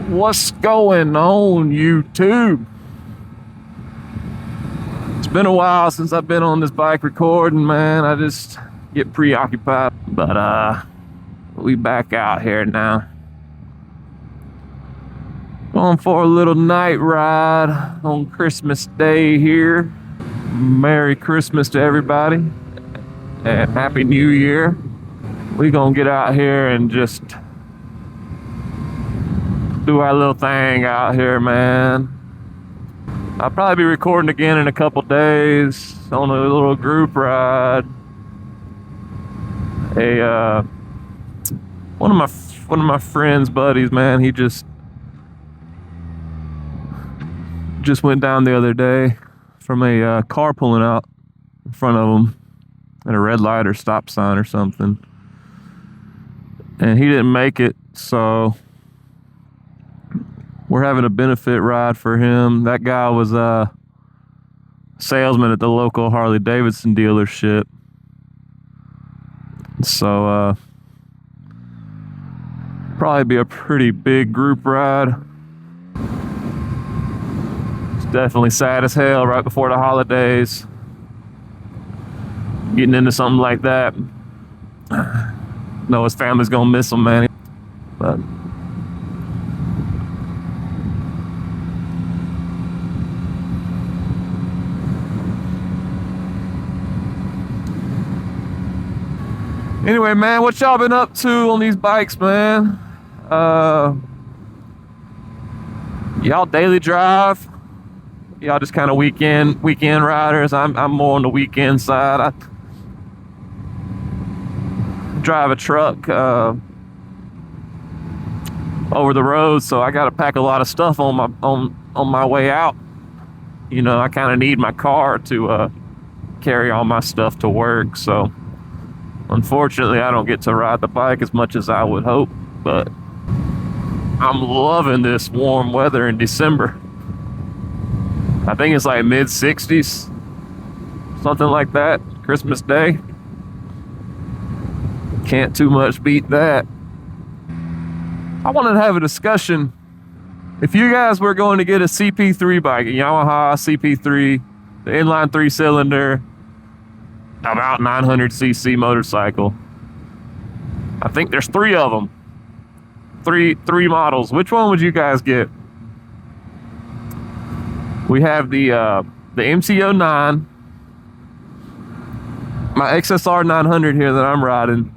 What's going on, YouTube? It's been a while since I've been on this bike recording, man. I just get preoccupied. But we back out here now. Going for a little night ride on Christmas Day here. Merry Christmas to everybody and Happy New Year. We gonna get out here and just do our little thing out here, man. I'll probably be recording again in a couple days on a little group ride. One of my friends' buddies, man, he just went down the other day from a car pulling out in front of him at a red light or stop sign or something, and he didn't make it, so we're having a benefit ride for him. That guy was a salesman at the local Harley Davidson dealership. So probably be a pretty big group ride. It's definitely sad as hell right before the holidays. Getting into something like that. Know his family's gonna miss him, man. But anyway, man, what y'all been up to on these bikes, man? Y'all daily drive? Y'all just kind of weekend riders? I'm more on the weekend side. I drive a truck over the road, so I got to pack a lot of stuff on my way out. You know, I kind of need my car to carry all my stuff to work, so unfortunately, I don't get to ride the bike as much as I would hope, but I'm loving this warm weather in December. I think it's like mid-60s, something like that, Christmas Day. Can't too much beat that. I wanted to have a discussion. If you guys were going to get a CP3 bike, a Yamaha CP3, the inline 3-cylinder, about 900cc motorcycle. I think there's 3 of them. Three models. Which one would you guys get? We have the MT-09, my XSR900 here that I'm riding,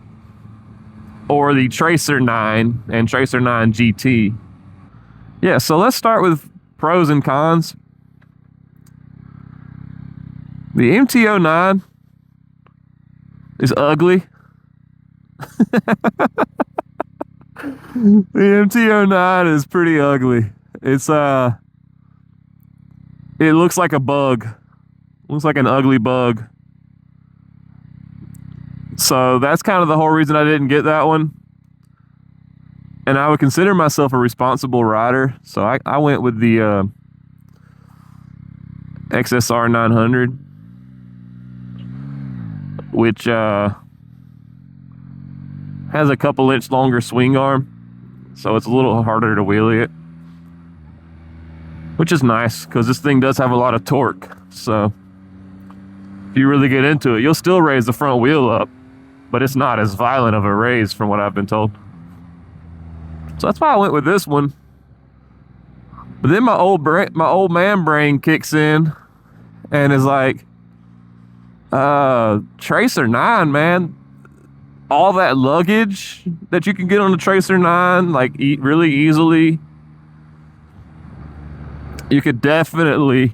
or the Tracer 9 and Tracer 9 GT. Yeah, so let's start with pros and cons. The MT-09 is ugly. The MT-09 is pretty ugly. It's it looks like a bug. Looks like an ugly bug. So that's kind of the whole reason I didn't get that one. And I would consider myself a responsible rider, so I went with the XSR900, which has a couple inch longer swing arm, so it's a little harder to wheelie it, which is nice because this thing does have a lot of torque. So if you really get into it, you'll still raise the front wheel up, but it's not as violent of a raise from what I've been told. So that's why I went with this one. But then my old man brain kicks in and is like, Tracer 9, man. All that luggage that you can get on the Tracer 9, like really easily. You could definitely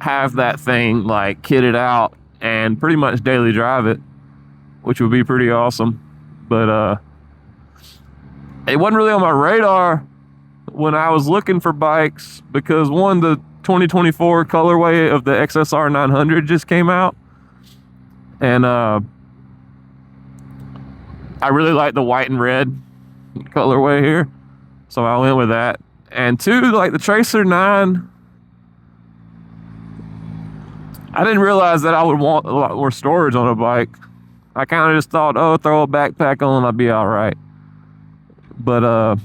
have that thing like kitted out and pretty much daily drive it, which would be pretty awesome. But it wasn't really on my radar when I was looking for bikes because one, the 2024 colorway of the XSR 900 just came out, and I really like the white and red colorway here, so I went with that. And 2, like the Tracer 9, I didn't realize that I would want a lot more storage on a bike. I kind of just thought, oh, throw a backpack on, I'll be all right. But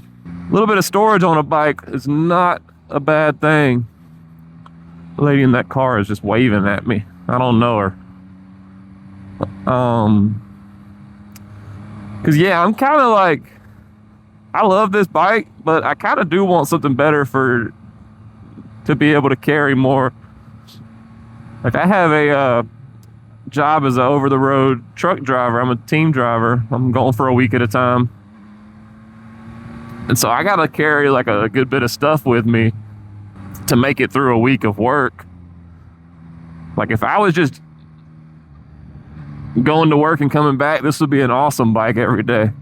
A little bit of storage on a bike is not a bad thing. The lady in that car is just waving at me. I don't know her. Cause yeah, I'm kind of like, I love this bike, but I kind of do want something better to be able to carry more. Like I have a job as an over-the-road truck driver. I'm a team driver. I'm going for a week at a time. And so I gotta carry like a good bit of stuff with me to make it through a week of work. Like if I was just going to work and coming back, this would be an awesome bike every day.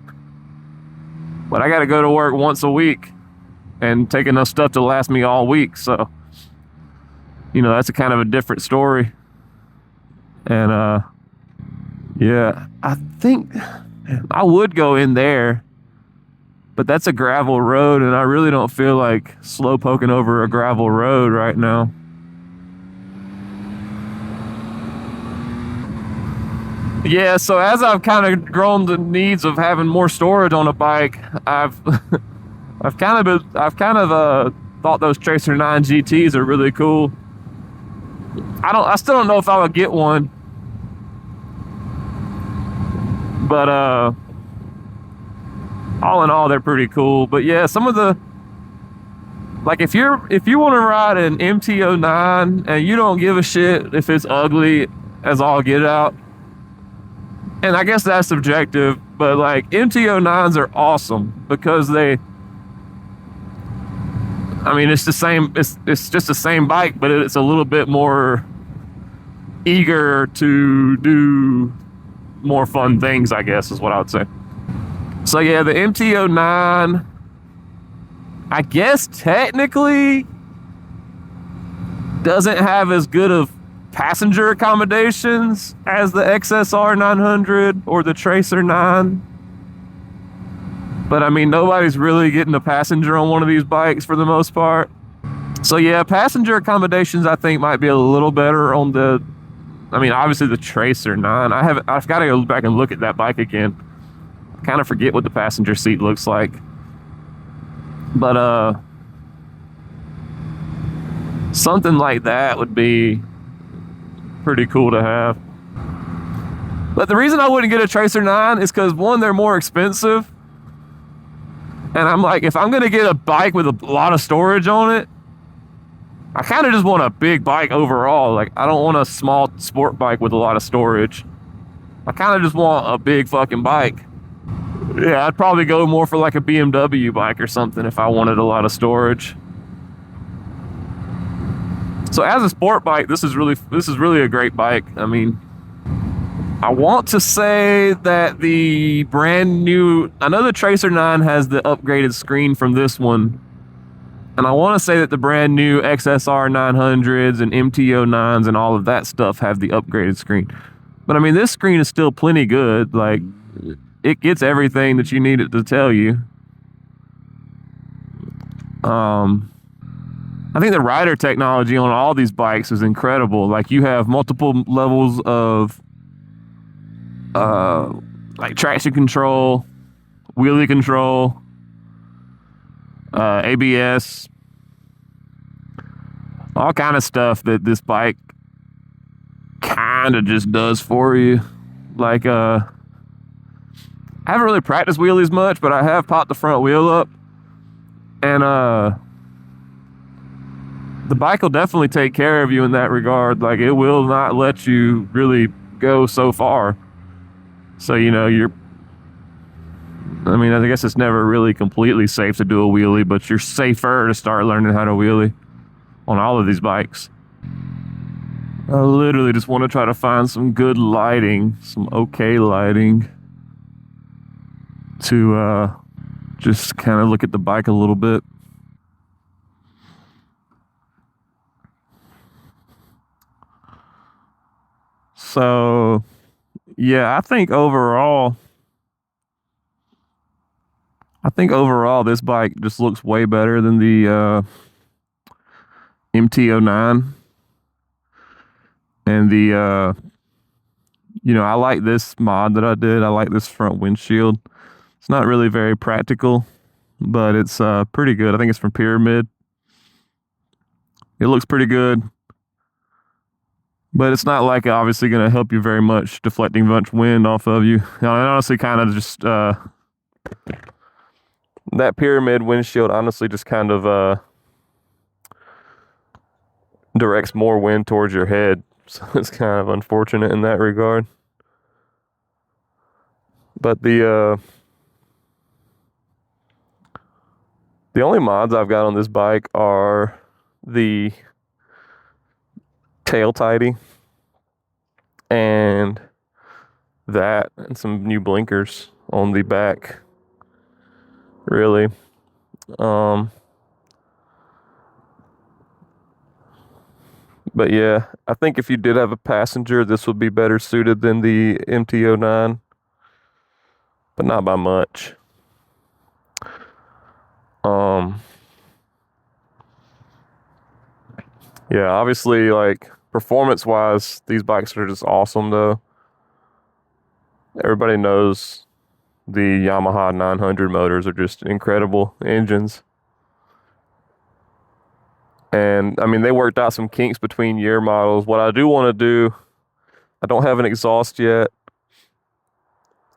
But I gotta go to work once a week and take enough stuff to last me all week. So, you know, that's a kind of a different story. And yeah, I think I would go in there, but that's a gravel road, and I really don't feel like slow poking over a gravel road right now. Yeah, so as I've kind of grown the needs of having more storage on a bike, I've kind of thought those Tracer 9 GTs are really cool. I still don't know if I would get one, but all in all, they're pretty cool. But yeah, some of the, like if you want to ride an MT-09 and you don't give a shit if it's ugly as all get out, and I guess that's subjective, but like MT-09s are awesome because I mean, it's the same, it's just the same bike, but it's a little bit more eager to do more fun things, I guess is what I would say. So yeah, the MT-09, I guess technically doesn't have as good of passenger accommodations as the XSR900 or the Tracer 9. But I mean, nobody's really getting a passenger on one of these bikes for the most part. So yeah, passenger accommodations I think might be a little better on the, I mean, obviously the Tracer 9. I've got to go back and look at that bike again. I kind of forget what the passenger seat looks like. But something like that would be pretty cool to have. But the reason I wouldn't get a Tracer 9 is because one, they're more expensive. And I'm like, if I'm gonna get a bike with a lot of storage on it, I kind of just want a big bike overall. Like, I don't want a small sport bike with a lot of storage. I kind of just want a big fucking bike. Yeah, I'd probably go more for like a BMW bike or something if I wanted a lot of storage. So as a sport bike, this is really a great bike. I mean, I want to say that the brand new, I know the Tracer 9 has the upgraded screen from this one. And I want to say that the brand new XSR900s and MT-09s and all of that stuff have the upgraded screen. But I mean, this screen is still plenty good. Like, it gets everything that you need it to tell you. I think the rider technology on all these bikes is incredible. Like, you have multiple levels of like traction control, wheelie control, ABS, all kind of stuff that this bike kind of just does for you. Like, I haven't really practiced wheelies much, but I have popped the front wheel up, and the bike will definitely take care of you in that regard. Like, it will not let you really go so far. So, you know, I mean, I guess it's never really completely safe to do a wheelie, but you're safer to start learning how to wheelie on all of these bikes. I literally just want to try to find some good lighting, some okay lighting, to just kind of look at the bike a little bit. So, yeah, I think overall this bike just looks way better than the MT-09. And the, you know, I like this mod that I did. I like this front windshield. It's not really very practical. but it's pretty good. I think it's from Pyramid. It looks pretty good, but it's not like obviously going to help you very much, deflecting much wind off of you. I honestly kind of just that Pyramid windshield honestly just kind of directs more wind towards your head, so it's kind of unfortunate in that regard. But the only mods I've got on this bike are the tail tidy and some new blinkers on the back, really. But yeah, I think if you did have a passenger, this would be better suited than the MT-09, but not by much. Yeah, obviously, like, performance-wise, these bikes are just awesome, though. Everybody knows the Yamaha 900 motors are just incredible engines. And, I mean, they worked out some kinks between year models. What I do want to do, I don't have an exhaust yet,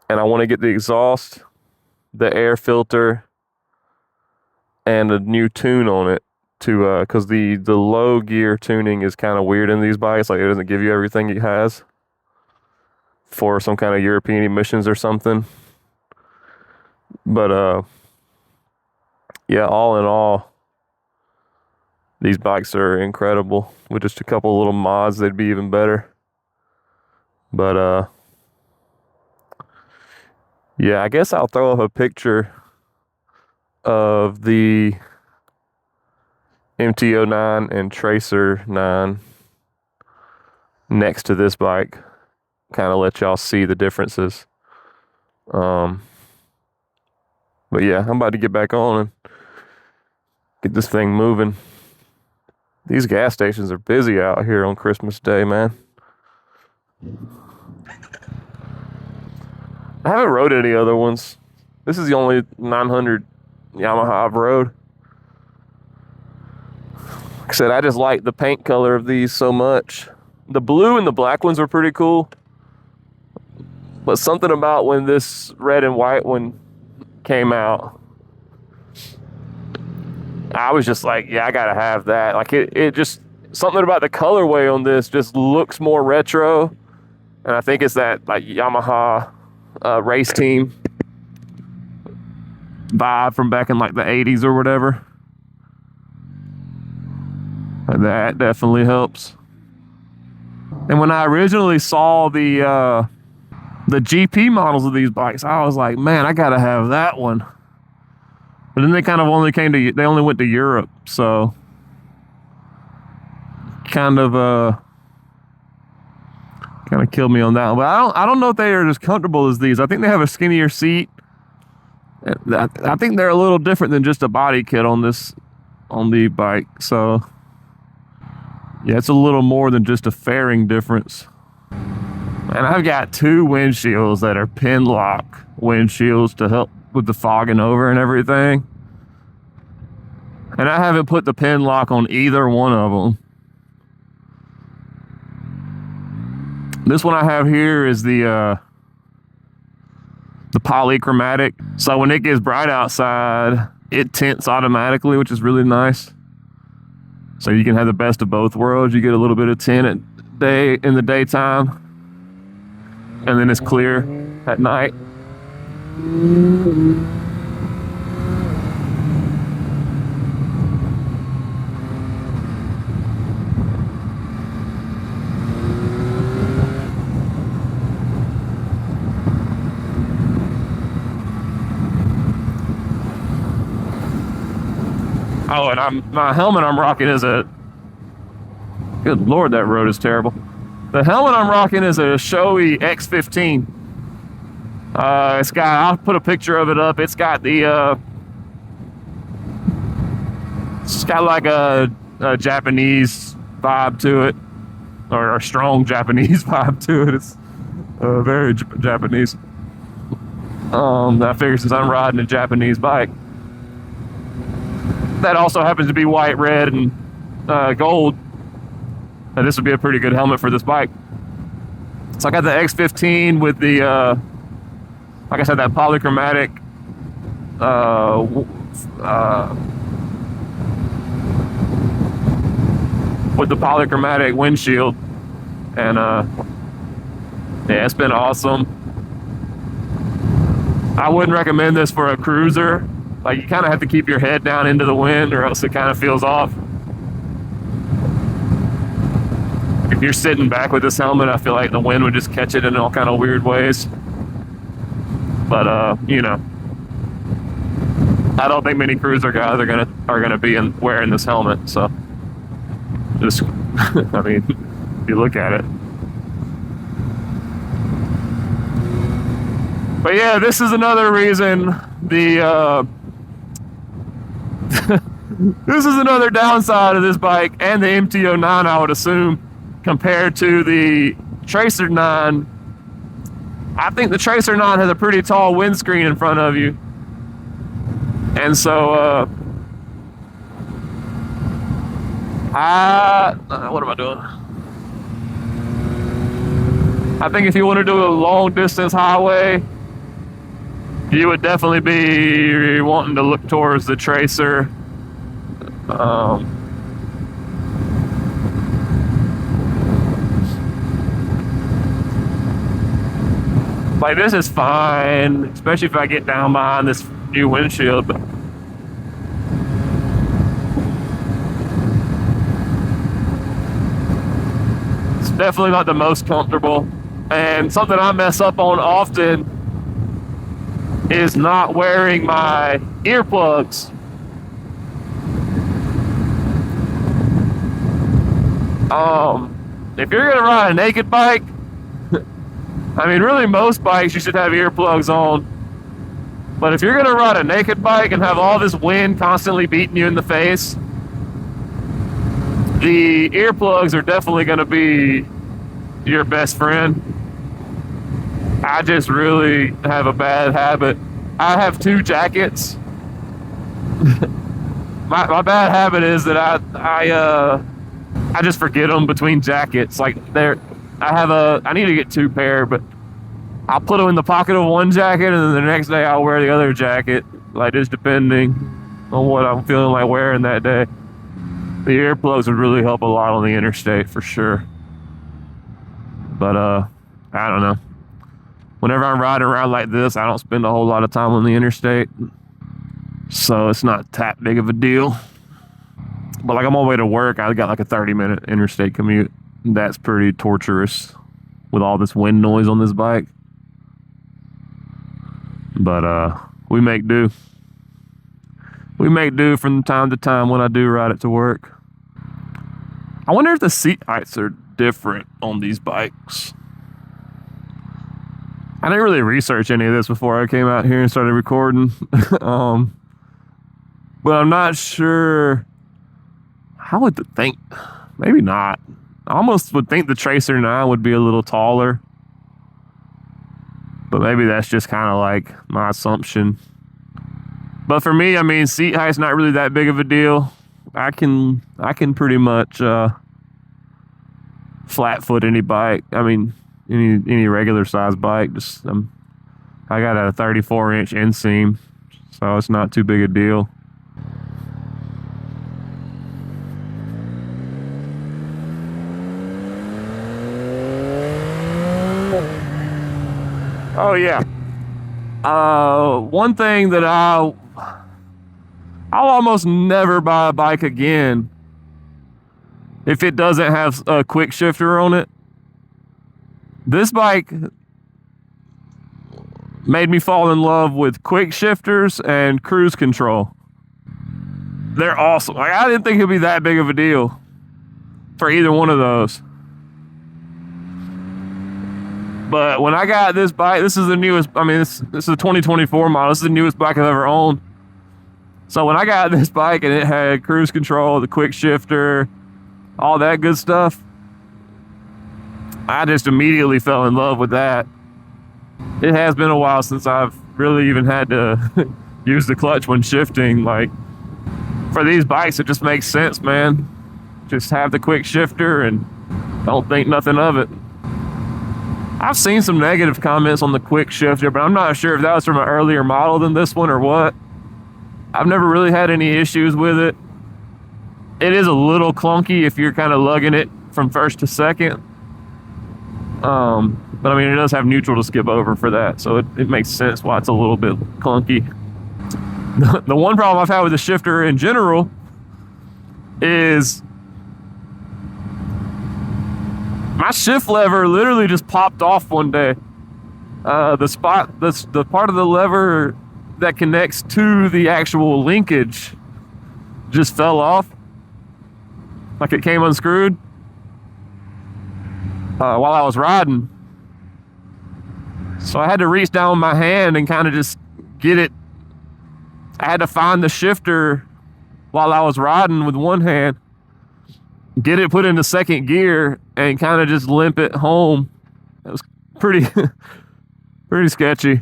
and I want to get the exhaust, the air filter, and a new tune on it to because the low gear tuning is kind of weird in these bikes. Like, it doesn't give you everything it has for some kind of European emissions or something. But yeah, all in all, these bikes are incredible. With just a couple little mods, they'd be even better. But yeah, I guess I'll throw up a picture of the MT-09 and Tracer 9 next to this bike, kind of let y'all see the differences. But yeah, I'm about to get back on and get this thing moving. These gas stations are busy out here on Christmas Day, man. I haven't rode any other ones. This is the only 900 Yamaha I've rode. Like I said, I just like the paint color of these so much. The blue and the black ones are pretty cool. But something about when this red and white one came out, I was just like, yeah, I gotta have that. Like it just, something about the colorway on this just looks more retro. And I think it's that like Yamaha race team vibe from back in like the 80s or whatever. And that definitely helps. And when I originally saw the GP models of these bikes, I was like, man, I gotta have that one. But then they kind of only they only went to Europe, so kind of killed me on that one. But I don't know if they are as comfortable as these. I think they have a skinnier seat. I think they're a little different than just a body kit on the bike. So yeah, it's a little more than just a fairing difference. And I've got two windshields that are pin lock windshields to help with the fogging over and everything. And I haven't put the pin lock on either one of them. This one I have here is the polychromatic. So when it gets bright outside, it tints automatically, which is really nice. So you can have the best of both worlds. You get a little bit of tint in the daytime, and then it's clear at night. Oh, and my helmet I'm rocking is a, good Lord, that road is terrible. The helmet I'm rocking is a Shoei X15. I'll put a picture of it up. It's got like a Japanese vibe to it, or a strong Japanese vibe to it. It's very Japanese. I figure since I'm riding a Japanese bike, that also happens to be white, red, and gold, this would be a pretty good helmet for this bike. So I got the X15 with the, like I said, that polychromatic, with the polychromatic windshield, and yeah, it's been awesome. I wouldn't recommend this for a cruiser. Like, you kind of have to keep your head down into the wind, or else it kind of feels off. If you're sitting back with this helmet, I feel like the wind would just catch it in all kind of weird ways. But you know, I don't think many cruiser guys are gonna be wearing this helmet. So just, I mean, if you look at it. But yeah, this is another reason the this is another downside of this bike and the MT-09, I would assume, compared to the Tracer 9. I think the Tracer 9 has a pretty tall windscreen in front of you. And so, what am I doing? I think if you want to do a long distance highway, you would definitely be wanting to look towards the Tracer. Like, this is fine, especially if I get down behind this new windshield. But it's definitely not the most comfortable. And something I mess up on often is not wearing my earplugs. If you're gonna ride a naked bike, I mean, really most bikes you should have earplugs on. But if you're gonna ride a naked bike and have all this wind constantly beating you in the face, the earplugs are definitely gonna be your best friend. I just really have a bad habit. I have 2 jackets. my bad habit is that I just forget them between jackets. Like, I need to get 2 pair, but I'll put them in the pocket of one jacket, and then the next day I'll wear the other jacket, like, just depending on what I'm feeling like wearing that day. The earplugs would really help a lot on the interstate for sure. But I don't know. Whenever I'm riding around like this, I don't spend a whole lot of time on the interstate, so it's not that big of a deal. But like, I'm on my way to work, I got like a 30-minute interstate commute. That's pretty torturous with all this wind noise on this bike. But we make do. We make do from time to time when I do ride it to work. I wonder if the seat heights are different on these bikes. I didn't really research any of this before I came out here and started recording. But I'm not sure. I would think, maybe not. I almost would think the Tracer 9 would be a little taller. But maybe that's just kind of like my assumption. But for me, I mean, seat height's not really that big of a deal. I can pretty much flat foot any bike. I mean, any regular size bike. Just I got a 34-inch inseam, so it's not too big a deal. Oh yeah. One thing that I'll almost never buy a bike again if it doesn't have a quick shifter on it. This bike made me fall in love with quick shifters and cruise control. They're awesome. Like, I didn't think it'd be that big of a deal for either one of those. But when I got this bike, this is the newest, I mean, this is a 2024 model. This is the newest bike I've ever owned. So when I got this bike and it had cruise control, the quick shifter, all that good stuff, I just immediately fell in love with that. It has been a while since I've really even had to use the clutch when shifting. Like, for these bikes, it just makes sense, man. Just have the quick shifter and don't think nothing of it. I've seen some negative comments on the quick shifter, but I'm not sure if that was from an earlier model than this one or what. I've never really had any issues with it. It is a little clunky if you're kind of lugging it from first to second. But I mean, it does have neutral to skip over for that, so it makes sense why it's a little bit clunky. The one problem I've had with the shifter in general is my shift lever literally just popped off one day. The part of the lever that connects to the actual linkage just fell off, like it came unscrewed while I was riding. So I had to reach down with my hand and kind of just get it. I had to find the shifter while I was riding with one hand, get it put into second gear, and kind of just limp it home. It was pretty sketchy.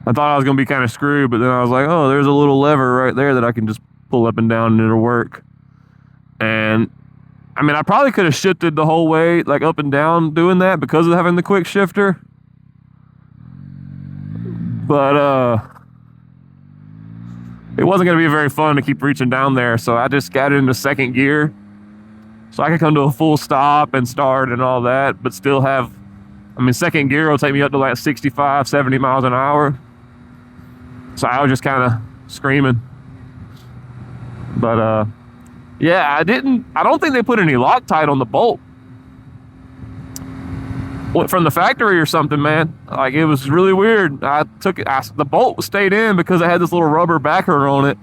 I thought I was gonna be kind of screwed, but then I was like, oh, there's a little lever right there that I can just pull up and down and it'll work. And I mean, I probably could have shifted the whole way, like up and down doing that because of having the quick shifter. But it wasn't gonna be very fun to keep reaching down there, so I just got it into second gear so I could come to a full stop and start and all that, but still have, I mean, second gear will take me up to like 65, 70 miles an hour. So I was just kind of screaming. But yeah, I don't think they put any Loctite on the bolt. Went from the factory or something, man. Like, it was really weird. The bolt stayed in because it had this little rubber backer on it.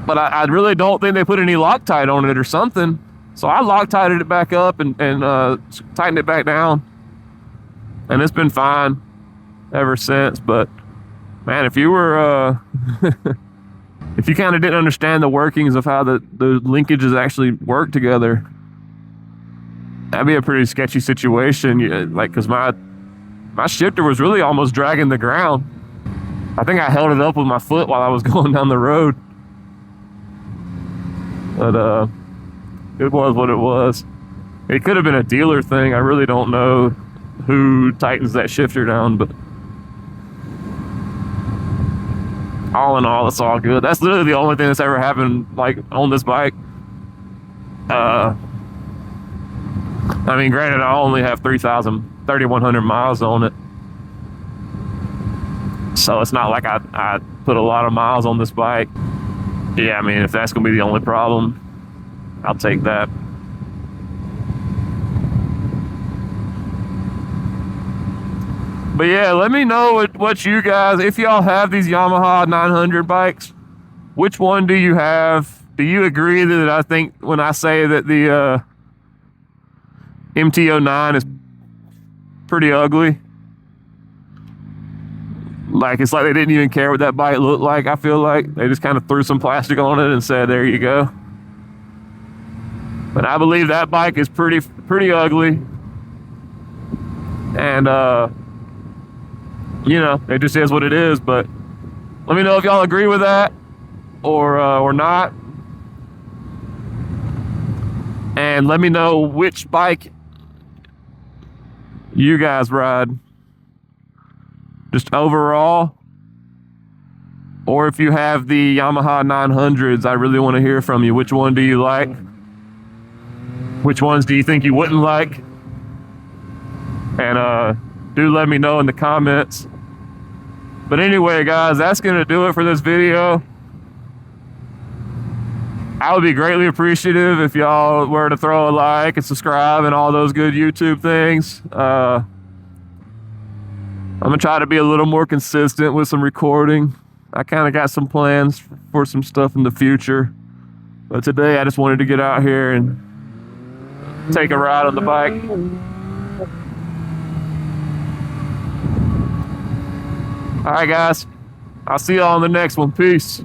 But I really don't think they put any Loctite on it or something. So I Loctited it back up and tightened it back down. And it's been fine ever since. But man, if you were if you kind of didn't understand the workings of how the linkages actually work together, that'd be a pretty sketchy situation. Like, because my shifter was really almost dragging the ground. I think I held it up with my foot while I was going down the road. But it was what it was. It could have been a dealer thing. I really don't know who tightens that shifter down, but all in all, it's all good. That's literally the only thing that's ever happened, like, on this bike. I mean, granted, I only have 3,100 miles on it, so it's not like I put a lot of miles on this bike. Yeah, I mean, if that's gonna be the only problem, I'll take that. But yeah, let me know what you guys, if y'all have these Yamaha 900 bikes, which one do you have? Do you agree that I think when I say that the MT-09 is pretty ugly? Like, it's like they didn't even care what that bike looked like. I feel like they just kind of threw some plastic on it and said, there you go. But I believe that bike is pretty ugly. And you know, it just is what it is. But let me know if y'all agree with that or not. And let me know which bike you guys ride, just overall, or if you have the Yamaha 900s. I really want to hear from you. Which one do you like? Which ones do you think you wouldn't like? And do let me know in the comments. But anyway, guys, that's gonna do it for this video. I would be greatly appreciative if y'all were to throw a like and subscribe and all those good YouTube things. I'm gonna try to be a little more consistent with some recording. I kind of got some plans for some stuff in the future, but today I just wanted to get out here and take a ride on the bike. All right, guys, I'll see y'all on the next one. Peace.